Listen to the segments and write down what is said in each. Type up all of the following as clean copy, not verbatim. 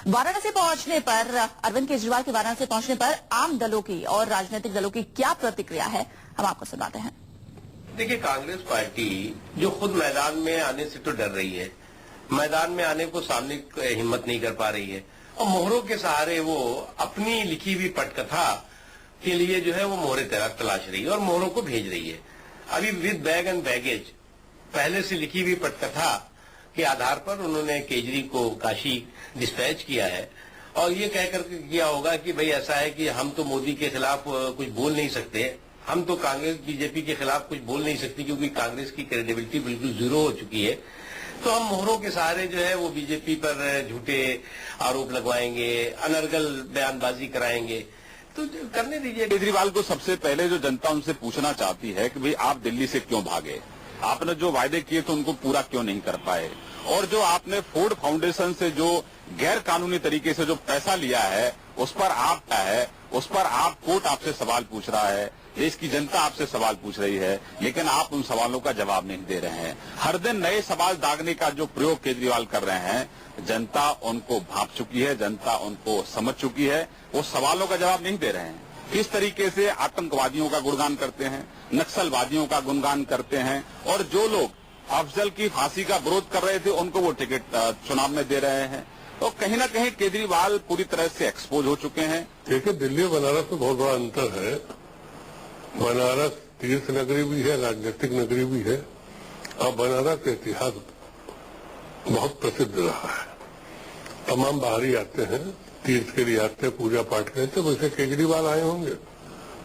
वाराणसी पहुंचने पर अरविंद केजरीवाल के वाराणसी पहुंचने पर आम दलों की और राजनीतिक दलों की क्या प्रतिक्रिया है, हम आपको सुनाते हैं। देखिए, कांग्रेस पार्टी जो खुद मैदान में आने से तो डर रही है, मैदान में आने को सामने हिम्मत नहीं कर पा रही है और मोहरों के सहारे वो अपनी लिखी हुई पटकथा के लिए जो है वो मोहरे तलाश रही है और मोहरों को भेज रही है। अभी विद बैग एंड बैगेज पहले से लिखी हुई पटकथा के आधार पर उन्होंने केजरी को काशी डिस्पैच किया है और ये कह करके किया होगा कि भाई ऐसा है कि हम तो मोदी के खिलाफ कुछ बोल नहीं सकते, हम तो कांग्रेस बीजेपी के खिलाफ कुछ बोल नहीं सकती क्योंकि कांग्रेस की क्रेडिबिलिटी बिल्कुल जीरो हो चुकी है। तो हम मोहरों के सहारे जो है वो बीजेपी पर झूठे आरोप लगवाएंगे, अनर्गल बयानबाजी कराएंगे। तो करने दीजिए। केजरीवाल को सबसे पहले जो जनता उनसे पूछना चाहती है कि भाई आप दिल्ली से क्यों भागे, आपने जो वायदे किए थे उनको पूरा क्यों नहीं कर पाए, और जो आपने फोर्ड फाउंडेशन से जो गैर कानूनी तरीके से जो पैसा लिया है उस पर आप क्या है, उस पर आप कोर्ट आपसे सवाल पूछ रहा है, देश की जनता आपसे सवाल पूछ रही है, लेकिन आप उन सवालों का जवाब नहीं दे रहे हैं। हर दिन नए सवाल दागने का जो प्रयोग केजरीवाल कर रहे हैं, जनता उनको भांप चुकी है, जनता उनको समझ चुकी है, वो सवालों का जवाब नहीं दे रहे हैं। किस तरीके से आतंकवादियों का गुणगान करते हैं, नक्सलवादियों का गुणगान करते हैं, और जो लोग अफजल की फांसी का विरोध कर रहे थे उनको वो टिकट चुनाव में दे रहे हैं। तो कहीं न कहीं केजरीवाल पूरी तरह से एक्सपोज हो चुके हैं। देखिए, दिल्ली और बनारस में बहुत बड़ा अंतर है। बनारस तीर्थ नगरी भी है, राजनीतिक नगरी भी है और बनारस का इतिहास बहुत प्रसिद्ध रहा है। तमाम बाहरी आते हैं, तीर्थ के लिए आते हैं, पूजा पाठ करते हैं। वैसे केजरीवाल आए होंगे,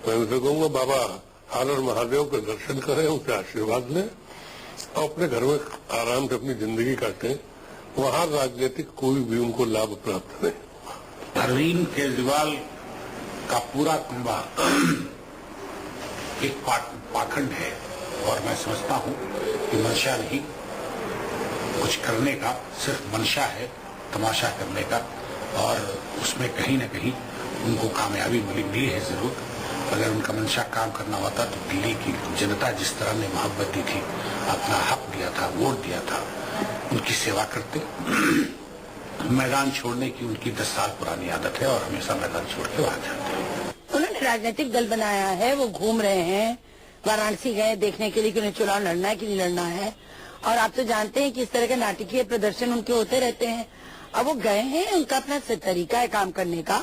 मैं उनसे कहूंगा बाबा हर और महादेव के दर्शन करें, उनसे आशीर्वाद लें और अपने घर में आराम से अपनी जिंदगी काटें। वहां राजनीतिक कोई भी उनको लाभ प्राप्त नहीं। अरविंद केजरीवाल का पूरा कुंबा एक पाखंड है और मैं समझता हूं कि मंशा नहीं, कुछ करने का सिर्फ मंशा है, तमाशा करने का, और उसमें कहीं न कहीं उनको कामयाबी मिली है जरूर। अगर उनका मंशा काम करना होता तो दिल्ली की जनता जिस तरह ने मोहब्बत दी थी, अपना हक दिया था, वोट दिया था, उनकी सेवा करते। मैदान छोड़ने की उनकी 10 साल पुरानी आदत है और हमेशा मैदान छोड़ के वहां जाते हैं। उन्होंने राजनीतिक दल बनाया है, वो घूम रहे हैं, वाराणसी गए देखने के लिए कि उन्हें चुनाव लड़ना है कि नहीं लड़ना है, और आप तो जानते हैं कि इस तरह के नाटकीय प्रदर्शन उनके होते रहते हैं। अब वो गए हैं, उनका अपना तरीका है काम करने का,